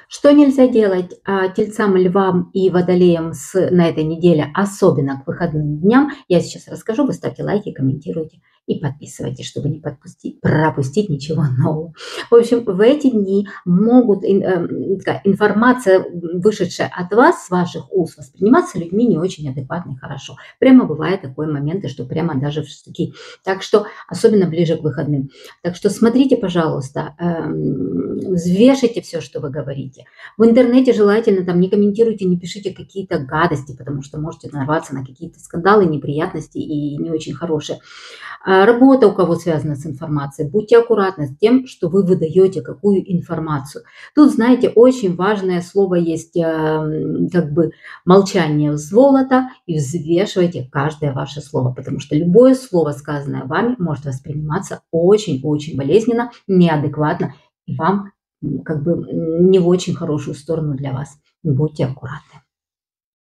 Что нельзя делать тельцам, львам и водолеям на этой неделе, особенно к выходным дням, я сейчас расскажу. Вы ставьте лайки, комментируйте и подписывайтесь, чтобы не пропустить ничего нового. В общем, в эти дни могут такая информация, вышедшая от вас, с ваших уст, восприниматься людьми не очень адекватно и хорошо. Прямо бывает такой моменты, что прямо даже в штыки. Так что особенно ближе к выходным. Так что смотрите, пожалуйста, взвешите все, что вы говорите. В интернете желательно там не комментируйте, не пишите какие-то гадости, потому что можете нарваться на какие-то скандалы, неприятности и не очень хорошие. Работа, у кого связана с информацией, будьте аккуратны с тем, что вы выдаете, какую информацию. Тут, знаете, очень важное слово есть, как бы молчание золото, и взвешивайте каждое ваше слово, потому что любое слово, сказанное вами, может восприниматься очень-очень болезненно, неадекватно, и вам как бы не в очень хорошую сторону для вас. Будьте аккуратны.